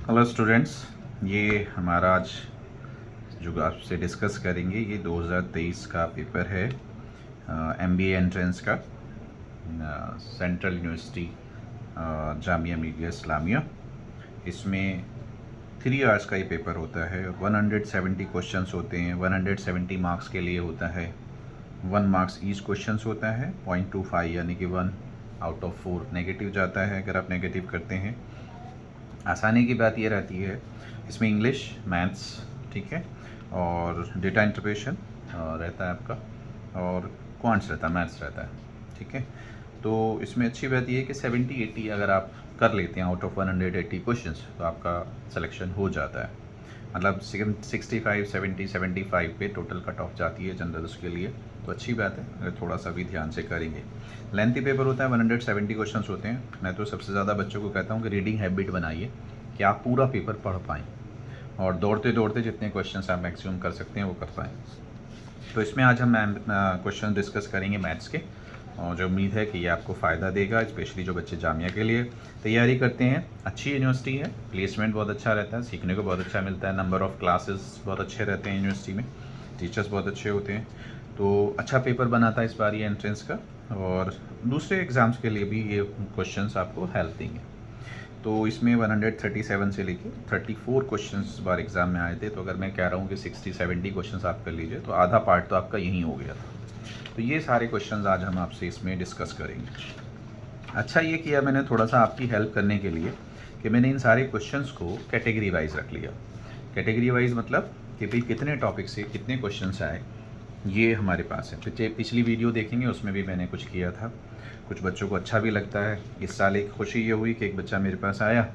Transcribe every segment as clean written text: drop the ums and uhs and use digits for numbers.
Hello students, ये हमारा आज जो आपसे डिस्कस करेंगे ये 2023 का पेपर है एमबीए एंट्रेंस का सेंट्रल यूनिवर्सिटी जामिया मिलिया इस्लामिया। इसमें 3 आवर्स का ये पेपर होता है। 170 क्वेश्चंस होते हैं। 170 मार्क्स के लिए होता है। 1 मार्क्स ईच क्वेश्चंस होता है। 0.25 यानी कि 1 आउट ऑफ 4 नेगेटिव जाता है अगर आप नेगेटिव करते हैं। आसानी की बात ये रहती है इसमें इंग्लिश, मैथ्स, ठीक है, और डेटा इंटरप्रेशन रहता है आपका, और क्वांट्स रहता है, मैथ्स रहता है, ठीक है। तो इसमें अच्छी बात ये है कि 70-80 अगर आप कर लेते हैं आउट ऑफ 180 क्वेश्चंस तो आपका सिलेक्शन हो जाता है। मतलब 65, 70, 75 पे टोटल कट ऑफ जाती है जनरल उसके लिए, तो अच्छी बात है अगर थोड़ा सा भी ध्यान से करेंगे। लेंथी पेपर होता है, 170 क्वेश्चंस होते हैं। मैं तो सबसे ज़्यादा बच्चों को कहता हूँ कि रीडिंग हैबिट बनाइए कि आप पूरा पेपर पढ़ पाएँ और दौड़ते दौड़ते जितने क्वेश्चंस आप मैक्सिमम कर सकते हैं वो कर पाएँ। तो इसमें आज हम क्वेश्चन डिस्कस करेंगे मैथ्स के, और जो उम्मीद है कि ये आपको फ़ायदा देगा, स्पेशली जो बच्चे जामिया के लिए तैयारी करते हैं। अच्छी यूनिवर्सिटी है, प्लेसमेंट बहुत अच्छा रहता है, सीखने को बहुत अच्छा मिलता है, नंबर ऑफ़ क्लासेस बहुत अच्छे रहते हैं यूनिवर्सिटी में, टीचर्स बहुत अच्छे होते हैं। तो अच्छा पेपर बनाता है इस बार ये एंट्रेंस का, और दूसरे एग्ज़ाम्स के लिए भी ये क्वेश्चंस आपको हेल्प देंगे। तो इसमें 137 से लेके 34 क्वेश्चंस इस बार एग्ज़ाम में आए थे। तो अगर मैं कह रहा हूँ कि 60-70 क्वेश्चंस आप कर लीजिए तो आधा पार्ट तो आपका यहीं हो गया था। तो ये सारे क्वेश्चंस आज हम आपसे इसमें डिस्कस करेंगे। अच्छा ये किया मैंने थोड़ा सा आपकी हेल्प करने के लिए कि मैंने इन सारे क्वेश्चंस को कैटेगरी वाइज रख लिया। कैटेगरी वाइज मतलब कि भाई कितने टॉपिक से कितने क्वेश्चंस आए ये हमारे पास है। पिछली वीडियो देखेंगे उसमें भी मैंने कुछ किया था, कुछ बच्चों को अच्छा भी लगता है। इस साल एक खुशी ये हुई कि एक बच्चा मेरे पास आया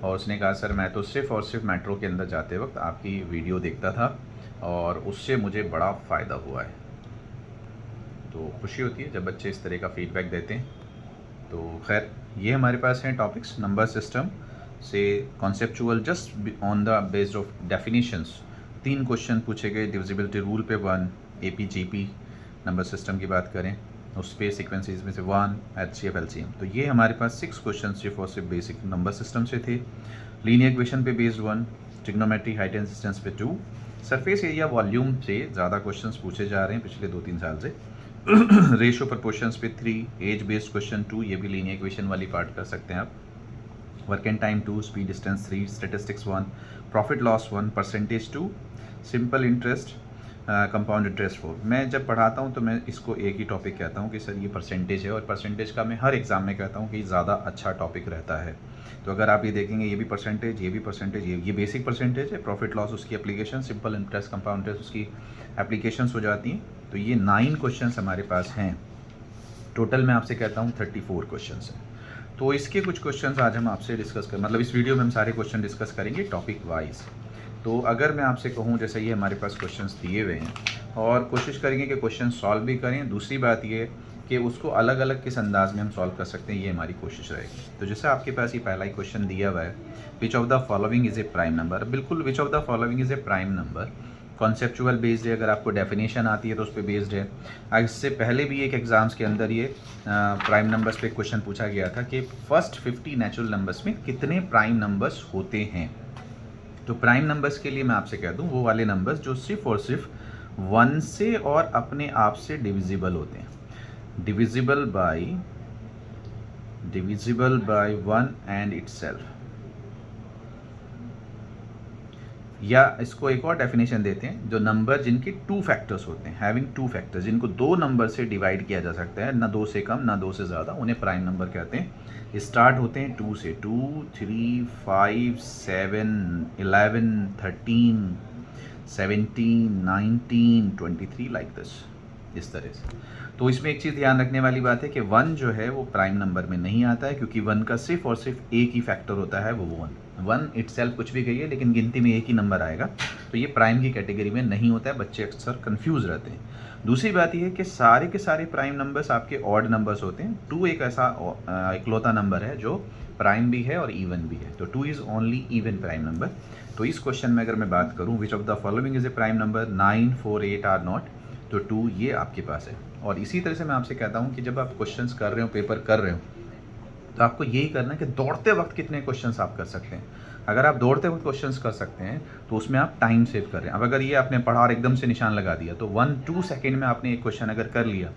और उसने कहा सर मैं तो सिर्फ़ और सिर्फ मेट्रो के अंदर जाते वक्त आपकी वीडियो देखता था और उससे मुझे बड़ा फ़ायदा हुआ है। तो खुशी होती है जब बच्चे इस तरह का फीडबैक देते हैं। तो खैर ये हमारे पास हैं टॉपिक्स। नंबर सिस्टम से conceptual just on the based of definitions 3 question पूछे गए। डिविजिबिलिटी रूल पे 1, एपीजीपी नंबर सिस्टम की बात करें उस पे सीक्वेंसेस में से 1, एचसीएफ, एलसीएम। तो ये हमारे पास 6 क्वेश्चन सिर्फ और सिर्फ बेसिक नंबर सिस्टम से थे। लीनियर इक्वेशन पे based 1, trigonometry height and distance पे 2, सरफेस एरिया वॉल्यूम से ज़्यादा क्वेश्चंस पूछे जा रहे हैं पिछले 2-3 साल से। रेशियो प्रपोर्शंस पे 3, एज बेस्ड क्वेश्चन 2, ये भी लीनियर इक्वेशन वाली पार्ट कर सकते हैं आप। Work and time 2, speed distance 3, statistics 1, profit loss 1, percentage 2, simple interest, compound interest 4। मैं जब पढ़ाता हूँ तो मैं इसको एक ही टॉपिक कहता हूँ कि सर ये परसेंटेज है, और परसेंटेज का मैं हर एग्ज़ाम में कहता हूँ कि ज़्यादा अच्छा टॉपिक रहता है। तो अगर आप ये देखेंगे ये भी परसेंटेज, ये भी परसेंटेज, ये बेसिक परसेंटेज है, प्रॉफिट लॉस उसकी application, simple interest, compound interest उसकी एप्लीकेशंस हो जाती हैं। तो ये 9 क्वेश्चन हमारे पास हैं। टोटल मैं आपसे कहता हूँ 34 क्वेश्चन हैं। तो इसके कुछ क्वेश्चंस आज हम आपसे डिस्कस कर, मतलब इस वीडियो में हम सारे क्वेश्चन डिस्कस करेंगे टॉपिक वाइज। तो अगर मैं आपसे कहूँ जैसे ये हमारे पास क्वेश्चंस दिए हुए हैं, और कोशिश करेंगे कि क्वेश्चन सॉल्व भी करें। दूसरी बात ये कि उसको अलग अलग किस अंदाज में हम सॉल्व कर सकते हैं, ये हमारी कोशिश रहेगी। तो जैसे आपके पास ये पहला ही क्वेश्चन दिया हुआ है, which of the following is a prime number. बिल्कुल which of the following is a prime number, conceptual based है। अगर आपको डेफिनेशन आती है तो उस पर बेस्ड है। इससे पहले भी एक एग्ज़ाम्स के अंदर ये प्राइम नंबर्स पे क्वेश्चन पूछा गया था कि फर्स्ट 50 नेचुरल नंबर्स में कितने प्राइम नंबर्स होते हैं। तो प्राइम नंबर्स के लिए मैं आपसे कह दूं वो वाले नंबर्स जो सिर्फ और सिर्फ 1 से और अपने आप से डिविजिबल होते हैं। Divisible by 1 and itself. या इसको एक और डेफिनेशन देते हैं, जो नंबर जिनके 2 फैक्टर्स होते हैं, हैविंग 2 फैक्टर्स, जिनको 2 नंबर से डिवाइड किया जा सकता है, ना 2 से कम ना 2 से ज़्यादा, उन्हें प्राइम नंबर कहते हैं। स्टार्ट होते हैं 2 से, 2, 3, 5, 7, 11, 13, 17, 19, 23, लाइक दिस, इस तरह से। तो इसमें एक चीज़ ध्यान रखने वाली बात है कि 1 जो है वो प्राइम नंबर में नहीं आता है, क्योंकि 1 का सिर्फ और सिर्फ एक ही फैक्टर होता है, वो 1 इटसेल्फ कुछ भी कहिए लेकिन गिनती में एक ही नंबर आएगा। तो ये प्राइम की कैटेगरी में नहीं होता है, बच्चे अक्सर कंफ्यूज रहते हैं। दूसरी बात यह है कि सारे के सारे प्राइम नंबर्स आपके ऑड नंबर्स होते हैं। 2 एक ऐसा इकलौता नंबर है जो प्राइम भी है और इवन भी है। तो 2 is only even prime number. तो इस क्वेश्चन में अगर मैं बात करूँ which of the following is a prime number, 9, 4, 8 are not, तो 2 ये आपके पास है। और इसी तरह से मैं आपसे कहता हूँ कि जब आप क्वेश्चंस कर रहे हो, पेपर कर रहे हो, तो आपको यही करना है कि दौड़ते वक्त कितने क्वेश्चंस आप कर सकते हैं। अगर आप दौड़ते वक्त क्वेश्चंस कर सकते हैं तो उसमें आप टाइम सेव कर रहे हैं। अब अगर ये आपने पढ़ा और एकदम से निशान लगा दिया तो 1-2 सेकेंड में आपने एक क्वेश्चन अगर कर लिया,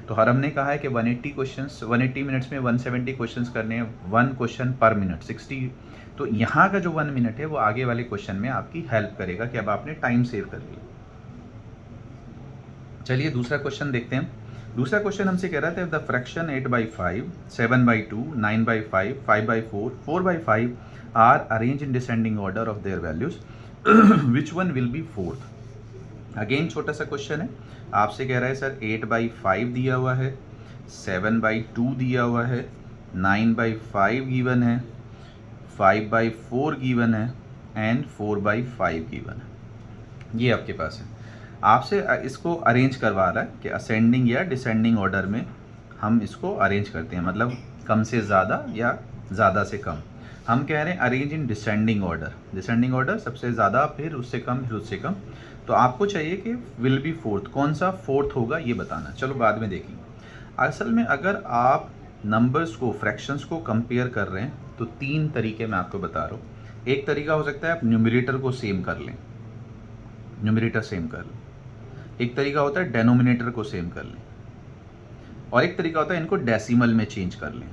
तो हर हमने कहा है कि 180 मिनट्स में 170 क्वेश्चंस करने हैं, 1 क्वेश्चन पर मिनट 60। तो यहाँ का जो 1 मिनट है वो आगे वाले क्वेश्चन में आपकी हेल्प करेगा कि अब आपने टाइम सेव कर लिया। चलिए दूसरा क्वेश्चन देखते हैं। दूसरा क्वेश्चन हमसे कह रहा था the fraction 8/5, 7/2, 9/5, 5/4, 4/5 are arrange in descending order of their values, which one will be fourth. Again छोटा सा क्वेश्चन है, आपसे कह रहा है सर 8/5 दिया हुआ है, 7/2 दिया हुआ है, 9/5 गिवन है, 5/4 गिवन है एंड 4/5 गिवन है। ये आपके पास है। आपसे इसको अरेंज करवा रहा है कि असेंडिंग या डिसेंडिंग ऑर्डर में हम इसको अरेंज करते हैं, मतलब कम से ज़्यादा या ज़्यादा से कम। हम कह रहे हैं arrange in descending order. Descending order सबसे ज़्यादा, फिर उससे कम, फिर उससे कम। तो आपको चाहिए कि विल बी फोर्थ, कौन सा फोर्थ होगा ये बताना। चलो बाद में देखेंगे। असल में अगर आप नंबर्स को, फ्रैक्शंस को कंपेयर कर रहे हैं तो 3 तरीके मैं आपको बता रहा हूँ। एक तरीका हो सकता है आप न्यूमरेटर को सेम कर लें, न्यूमरेटर सेम कर लें। एक तरीका होता है डेनोमिनेटर को सेम कर लें, और एक तरीका होता है इनको डेसिमल में चेंज कर लें।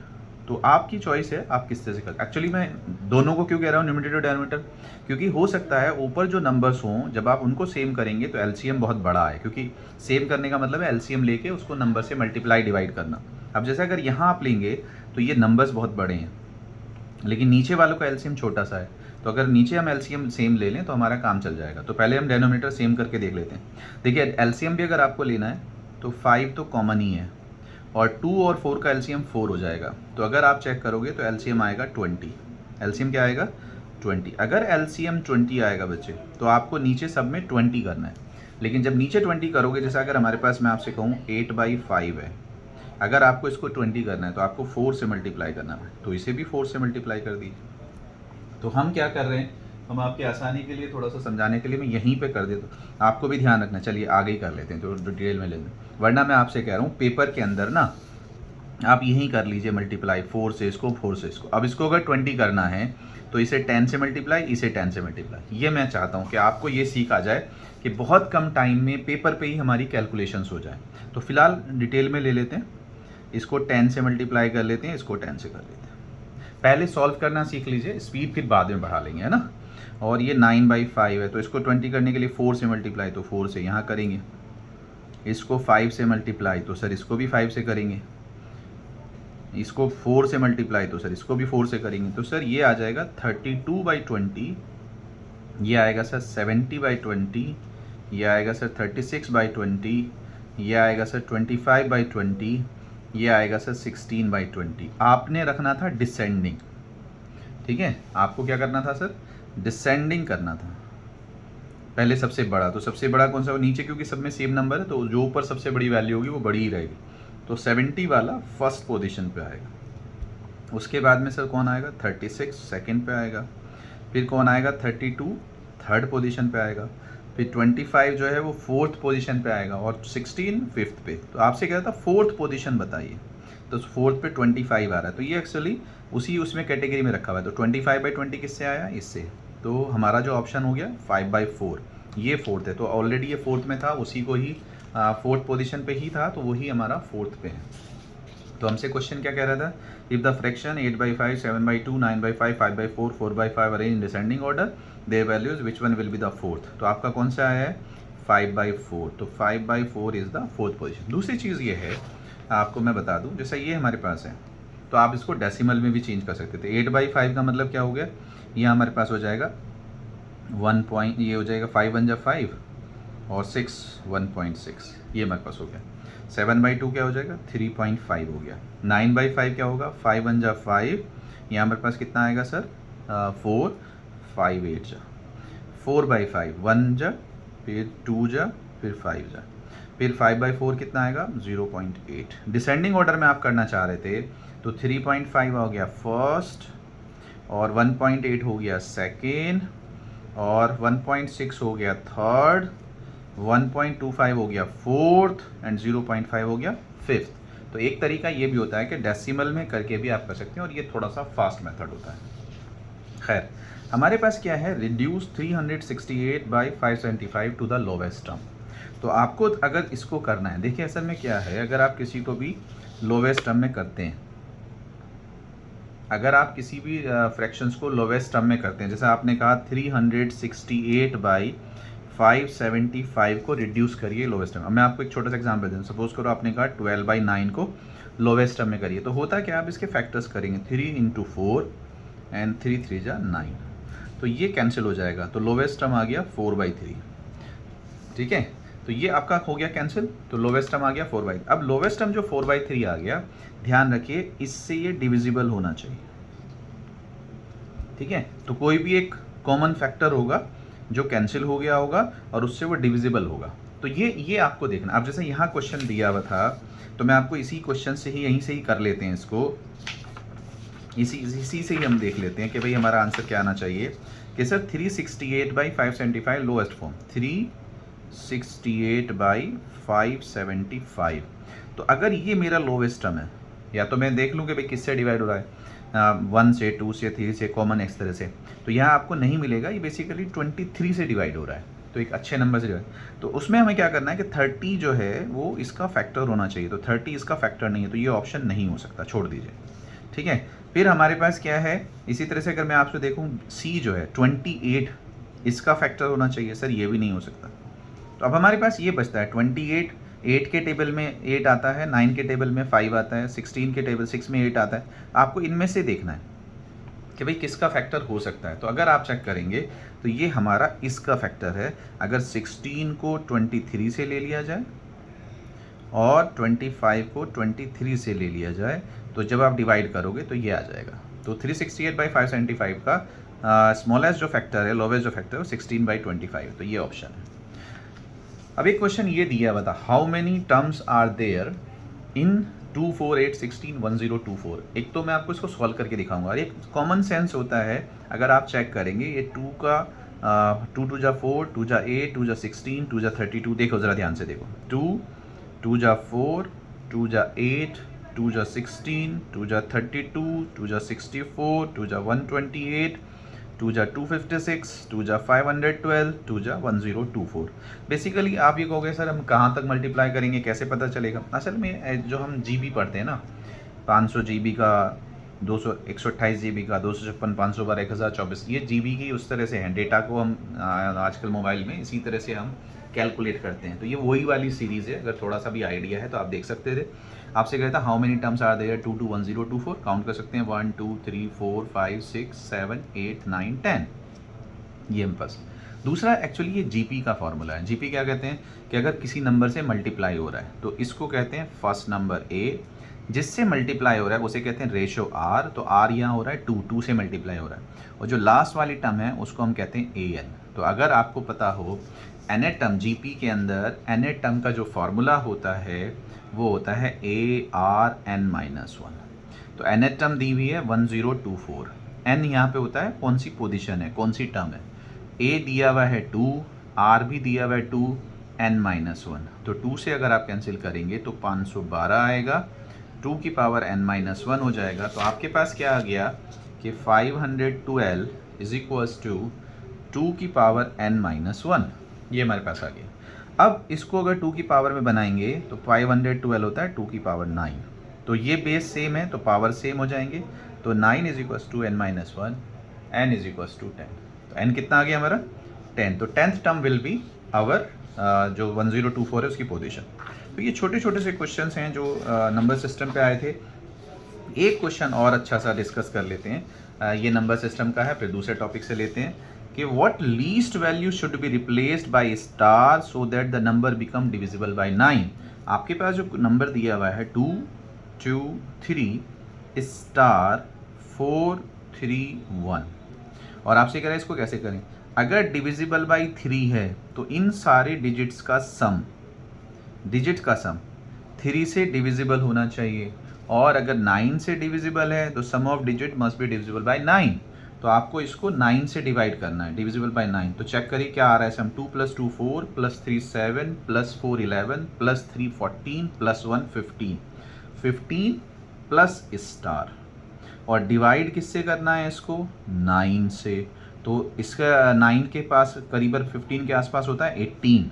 तो आपकी चॉइस है आप किस तरह से कर। एक्चुअली मैं दोनों को क्यों कह रहा हूँ, न्यूमरेटर और डेनोमिनेटर, क्योंकि हो सकता है ऊपर जो नंबर्स हों जब आप उनको सेम करेंगे तो एलसीएम बहुत बड़ा है, क्योंकि सेम करने का मतलब है एलसीएम लेके उसको नंबर से मल्टीप्लाई डिवाइड करना। अब जैसे अगर यहाँ आप लेंगे तो ये नंबर्स बहुत बड़े हैं, लेकिन नीचे वालों का एलसीएम छोटा सा है। तो अगर नीचे हम एलसीएम सेम ले लें तो हमारा काम चल जाएगा। तो पहले हम डेनोमिनेटर सेम करके देख लेते हैं। देखिए एलसीएम भी अगर आपको लेना है तो 5 तो कॉमन ही है, और 2 और 4 का एलसीएम 4 हो जाएगा। तो अगर आप चेक करोगे तो एलसीएम आएगा 20। एलसीएम क्या आएगा? 20। अगर एलसीएम 20 आएगा बच्चे तो आपको नीचे सब में 20 करना है। लेकिन जब नीचे 20 करोगे, जैसे अगर हमारे पास मैं आपसे कहूँ 8/5 है, अगर आपको इसको 20 करना है तो आपको 4 से मल्टीप्लाई करना है, तो इसे भी 4 से मल्टीप्लाई कर दीजिए। तो हम क्या कर रहे हैं, हम आपकी आसानी के लिए, थोड़ा सा समझाने के लिए मैं यहीं पे कर देता हूँ, आपको भी ध्यान रखना। चलिए आगे ही कर लेते हैं, तो डिटेल में ले लें, वरना मैं आपसे कह रहा हूँ पेपर के अंदर ना आप यहीं कर लीजिए मल्टीप्लाई, 4 से इसको, 4 से इसको। अब इसको अगर 20 करना है तो इसे 10 से मल्टीप्लाई, इसे 10 से मल्टीप्लाई। ये मैं चाहता हूँ कि आपको ये सीख आ जाए कि बहुत कम टाइम में पेपर पे ही हमारी कैलकुलेशंस हो जाए। तो फिलहाल डिटेल में ले लेते हैं, इसको 10 से मल्टीप्लाई कर लेते हैं, इसको 10 से कर लेते हैं। पहले सॉल्व करना सीख लीजिए, स्पीड फिर बाद में बढ़ा लेंगे, है ना। और ये 9/5 है, तो इसको 20 करने के लिए 4 से मल्टीप्लाई, तो 4 से यहाँ करेंगे। इसको 5 से मल्टीप्लाई, तो सर इसको भी 5 से करेंगे। इसको 4 से मल्टीप्लाई, तो सर इसको भी 4 से करेंगे। तो सर ये आ जाएगा 32/20, ये आएगा सर 70/20, ये आएगा सर 36/20, ये आएगा सर 25/20, ये आएगा सर 16/20। आपने रखना था डिसेंडिंग, ठीक है। आपको क्या करना था सर, डिसेंडिंग करना था। पहले सबसे बड़ा, तो सबसे बड़ा कौन सा, नीचे क्योंकि सब में सेम नंबर है तो जो ऊपर सबसे बड़ी वैल्यू होगी वो बड़ी ही रहेगी। तो 70 वाला फर्स्ट पोजीशन पे आएगा। उसके बाद में सर कौन आएगा, 36 सेकंड पे आएगा। फिर कौन आएगा, 32 थर्ड पोजीशन पे आएगा। फिर 25 जो है वो फोर्थ पोजीशन पे आएगा, और 16 फिफ्थ पे। तो आपसे कह रहा था फोर्थ पोजीशन बताइए, तो फोर्थ पे 25 आ रहा है। तो ये एक्चुअली उसी उसमें कैटेगरी में रखा हुआ है। तो 25/20 किससे आया, इससे। तो हमारा जो ऑप्शन हो गया 5/4, ये फोर्थ है। तो ऑलरेडी ये फोर्थ में था, उसी को ही फोर्थ पोजीशन पे ही था, तो वही हमारा फोर्थ पे है। तो हमसे क्वेश्चन क्या कह रहा था, if the fraction 8/5, 7/2, 9/5, 5/4, 4/5 arrange in descending order, there values which one will be the fourth. तो आपका कौन सा आया है, 5/4। तो 5/4 इज द फोर्थ पोजीशन। दूसरी चीज़ ये है, आपको मैं बता दूं, जैसा ये हमारे पास है तो आप इसको डेसिमल में भी चेंज कर सकते थे। 8/5 का मतलब क्या हो गया, ये हमारे पास हो जाएगा 1 पॉइंट, ये हो जाएगा 5 1 जब 5 और 6 1.6, ये हमारे पास हो गया। 7/2 क्या हो जाएगा, 3.5 हो गया। 9/5 क्या होगा, 5 1 जा 5, यहाँ हमारे पास कितना आएगा सर, 4, 5 8 जा 4/5, 1 जा, फिर 2 जा, फिर 5 जा, फिर 5/4 कितना आएगा, 0.8। डिसेंडिंग ऑर्डर में आप करना चाह रहे थे तो 3.5 हो गया फर्स्ट, और 1.8 हो गया सेकेंड, और 1.6 हो गया थर्ड, 1.25 हो गया फोर्थ, एंड 0.5 हो गया फिफ्थ। तो एक तरीका ये भी होता है कि डेसिमल में करके भी आप कर सकते हैं, और ये थोड़ा सा फास्ट मेथड होता है। खैर, हमारे पास क्या है, reduce 368 by 575 to the lowest term. तो आपको अगर इसको करना है, देखिए असल में क्या है, अगर आप किसी को भी लोवेस्ट टर्म में करते हैं, अगर आप किसी भी फ्रैक्शंस को लोवेस्ट टर्म में करते हैं, जैसे आपने कहा 368 बाई 575 को रिड्यूस करिए लोवेस्ट टर्म। अब मैं आपको एक छोटा सा एग्जाम्पल दूँ, सपोज करो आपने कहा 12 बाई 9 को लोवेस्ट टर्म में करिए, तो होता क्या, आप इसके फैक्टर्स करेंगे 3 इंटू 4 एंड 3 3 जा 9, तो ये कैंसिल हो जाएगा, तो लोवेस्ट टर्म आ गया 4/3। ठीक है, तो ये आपका हो गया कैंसिल, तो लोवेस्ट टर्म आ गया 4/3। अब लोवेस्ट टर्म जो 4/3 आ गया, ध्यान रखिए इससे ये डिविजिबल होना चाहिए। ठीक है, तो कोई भी एक कॉमन फैक्टर होगा जो कैंसिल हो गया होगा और उससे वो डिविजिबल होगा, तो ये आपको देखना। अब जैसे यहाँ क्वेश्चन दिया हुआ था, तो मैं आपको इसी क्वेश्चन से ही, यहीं से ही कर लेते हैं इसको, इसी से ही हम देख लेते हैं कि भाई हमारा आंसर क्या आना चाहिए कि sir 368 by 575 lowest form, 368 by 575। तो अगर ये मेरा लोवेस्ट टर्म है, या तो मैं देख लूँ कि भाई किससे डिवाइड हो रहा है, 1 से 2 से 3 से, कॉमन इस तरह से, तो यहाँ आपको नहीं मिलेगा, ये बेसिकली 23 से डिवाइड हो रहा है, तो एक अच्छे नंबर से डिवाइड। तो उसमें हमें क्या करना है कि 30 जो है वो इसका फैक्टर होना चाहिए, तो 30 इसका फैक्टर नहीं है, तो ये ऑप्शन नहीं हो सकता, छोड़ दीजिए। ठीक है, फिर हमारे पास क्या है, इसी तरह से अगर मैं आपसे देखूं सी जो है 28 इसका फैक्टर होना चाहिए, सर ये भी नहीं हो सकता। तो अब हमारे पास ये बचता है 28, 8 के टेबल में 8 आता है, 9 के टेबल में 5 आता है, 16 के टेबल 6 में 8 आता है। आपको इनमें से देखना है कि भाई किसका फैक्टर हो सकता है। तो अगर आप चेक करेंगे तो ये हमारा इसका फैक्टर है। अगर 16 को 23 से ले लिया जाए और 25 को 23 से ले लिया जाए, तो जब आप डिवाइड करोगे तो ये आ जाएगा। तो 368 बाई 575 का स्मॉलेस्ट जो फैक्टर है, लोवेस्ट जो फैक्टर है, 16/25, तो ये ऑप्शन है। अब एक क्वेश्चन ये दिया हुआ था, how many terms are there in 2 4 8 16 1024। एक तो मैं आपको इसको सॉल्व करके दिखाऊंगा, एक कॉमन सेंस होता है, अगर आप चेक करेंगे ये 2 का 2 2 जा 4, 2 जा 8, 2 जा 16, 2 जा 32। देखो ज़रा ध्यान से देखो, 2 जा 4, 2 जा 8, 2 जा 16, 2 जा 32, 2 जा 64, 2 जा 128, 2 जा 256, 2 जा 512, 2 जा 1024। बेसिकली आप ये कहोगे सर हम कहाँ तक मल्टीप्लाई करेंगे, कैसे पता चलेगा। असल में जो हम जीबी पढ़ते हैं ना, 500 जीबी का, 200 128 जीबी का, 256, 512, 1024, ये जीबी की उस तरह से हैं। डेटा को हम आजकल मोबाइल में इसी तरह से हम कैलकुलेट करते हैं, तो ये वही वाली सीरीज़ है। अगर थोड़ा सा भी आइडिया है तो आप देख सकते थे। आपसे कहता how many terms are there 2 to 1024, count कर सकते हैं 1 2 3 4 5 6 7 8 9 10, ये हम पास। दूसरा एक्चुअली ये जीपी का फॉर्मूला है। जीपी क्या कहते हैं कि अगर किसी नंबर से मल्टीप्लाई हो रहा है तो इसको कहते हैं फर्स्ट नंबर ए, जिससे मल्टीप्लाई हो रहा है उसे कहते हैं रेशो आर। तो आर यहाँ हो रहा है 2 से मल्टीप्लाई हो रहा है, और जो लास्ट वाली टर्म है उसको हम कहते हैं ए एन। तो अगर आपको पता हो एनएट टर्म, जीपी के अंदर एनएट टर्म का जो फॉर्मूला होता है वो होता है ARN-1। तो एनएट टर्म दी हुई है 1024, एन यहाँ पे होता है कौन सी पोजीशन है, कौन सी टर्म है। ए दिया हुआ है 2, आर भी दिया हुआ है 2, n-1। तो 2 से अगर आप कैंसिल करेंगे तो 512 आएगा, 2 की पावर n-1 हो जाएगा। तो आपके पास क्या आ गया कि 512 इज इक्वल्स टू 2 की पावर n-1, ये हमारे पास आ गया। अब इसको अगर 2 की पावर में बनाएंगे तो 512 होता है 2 की पावर 9, तो ये बेस सेम है तो पावर सेम हो जाएंगे। तो 9 is equals to n-1, n is equals to 10। तो n कितना आ गया हमारा 10। तो 10th term will be our जो 1024 है उसकी पोजीशन। तो ये छोटे छोटे से क्वेश्चंस हैं जो नंबर सिस्टम पे आए थे। एक क्वेश्चन और अच्छा सा डिस्कस कर लेते हैं, ये नंबर सिस्टम का है, फिर दूसरे टॉपिक से लेते हैं कि what least value should be replaced by star so that the number become divisible by 9। आपके पास जो नंबर दिया हुआ है 2 2 3 स्टार 4 3 1, और आपसे कह रहे हैं इसको कैसे करें। अगर डिविजिबल बाय 3 है तो इन सारे डिजिट्स का सम, डिजिट का सम 3 से डिविजिबल होना चाहिए, और अगर 9 से डिविजिबल है तो sum of digit must be divisible by 9। तो आपको इसको 9 से डिवाइड करना है, डिविजिबल बाय 9। तो चेक करिए क्या आ रहा है सम, 2 + 2 4 + 3 7 + 4 11 + 3 14 + 1 15। 15 प्लस स्टार, और डिवाइड किससे करना है इसको, 9 से। तो इसका 9 के पास करीबन 15 के आसपास होता है 18,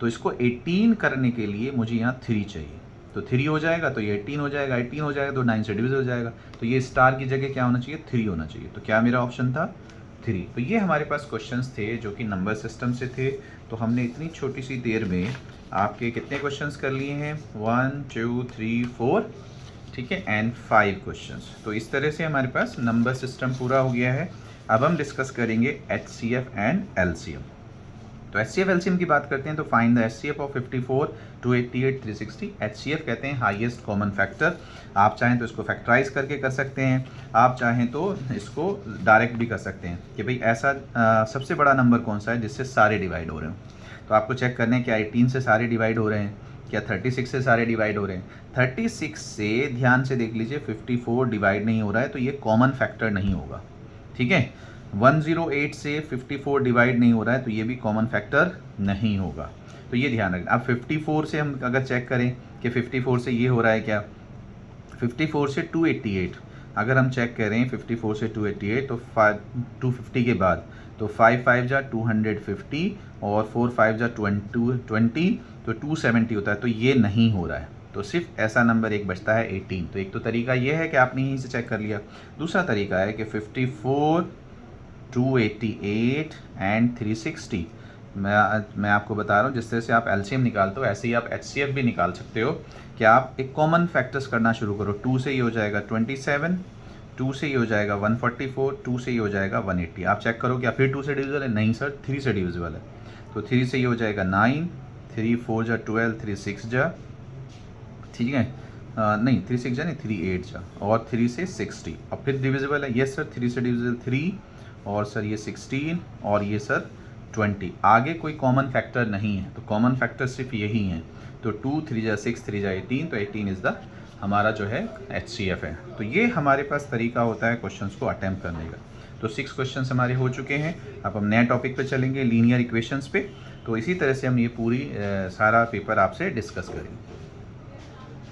तो इसको 18 करने के लिए मुझे यहाँ 3 चाहिए। तो 3 हो जाएगा तो ये 18 हो जाएगा, 18 हो जाएगा तो 9 से डिविज़ हो जाएगा, तो ये स्टार की जगह क्या होना चाहिए, 3 होना चाहिए। तो क्या मेरा ऑप्शन था, 3। तो ये हमारे पास क्वेश्चंस थे जो कि नंबर सिस्टम से थे। तो हमने इतनी छोटी सी देर में आपके कितने क्वेश्चंस कर लिए हैं, 1 2 3 4, ठीक है, एंड 5 क्वेश्चंस। तो इस तरह से हमारे पास नंबर सिस्टम पूरा हो गया है। अब हम डिस्कस करेंगे HCF एंड LCM। तो HCF LCM की बात करते हैं तो find the HCF of 54 288 360। HCF कहते हैं हाईएस्ट कॉमन फैक्टर। आप चाहें तो इसको फैक्टराइज करके कर सकते हैं, आप चाहें तो इसको डायरेक्ट भी कर सकते हैं कि भाई ऐसा सबसे बड़ा नंबर कौन सा है जिससे सारे डिवाइड हो रहे हैं। तो आपको चेक करने हैं क्या 18 से सारे डिवाइड हो रहे हैं, क्या 36 से सारे डिवाइड हो रहे हैं। 36 से ध्यान से देख लीजिए 54 डिवाइड नहीं हो रहा है, तो ये कॉमन फैक्टर नहीं होगा, ठीक है। 108 से 54 डिवाइड नहीं हो रहा है, तो ये भी कॉमन फैक्टर नहीं होगा, तो ये ध्यान रखना। अब 54 से हम अगर चेक करें कि 54 से ये हो रहा है क्या, 54 से 288 अगर हम चेक करें 54 से 288 तो 250 के बाद तो 5 5 जा 250 और 4 5 जा 20 तो 270 होता है, तो ये नहीं हो रहा है। तो सिर्फ ऐसा नंबर एक बचता है 18। तो एक तो तरीका ये है कि आपने यहीं से चेक कर लिया। दूसरा तरीका है कि 54 288 एंड 360। मैं आपको बता रहा हूँ जिस तरह से आप LCM निकालते हो ऐसे ही आप HCF भी निकाल सकते हो कि आप एक कॉमन फैक्टर्स करना शुरू करो। 2 से ये हो जाएगा 27, 2 से ये हो जाएगा 144, 2 से ये हो जाएगा 180। आप चेक करो क्या फिर 2 से डिविजिबल है, नहीं सर 3 से डिविजिबल है। तो 3 से ये हो जाएगा 9, 3 4 जा 12, 3 6 जा, ठीक है, नहीं 3 6 जा नहीं 3 8 जा, और 3 से 60। अब फिर डिविजिबल है, यस सर 3 से डिविजिबल 3, और सर ये 16, और ये सर 20। आगे कोई कॉमन फैक्टर नहीं है, तो कॉमन फैक्टर सिर्फ यही हैं। तो 2 3 जा 6, 3 जा 18, तो 18 इज़ द हमारा जो है HCF है। तो ये हमारे पास तरीका होता है क्वेश्चंस को अटैम्प्ट करने का। तो 6 क्वेश्चंस हमारे हो चुके हैं। अब हम नए टॉपिक पे चलेंगे, लीनियर इक्वेशंस पे। तो इसी तरह से हम ये पूरी सारा पेपर आपसे डिस्कस करेंगे।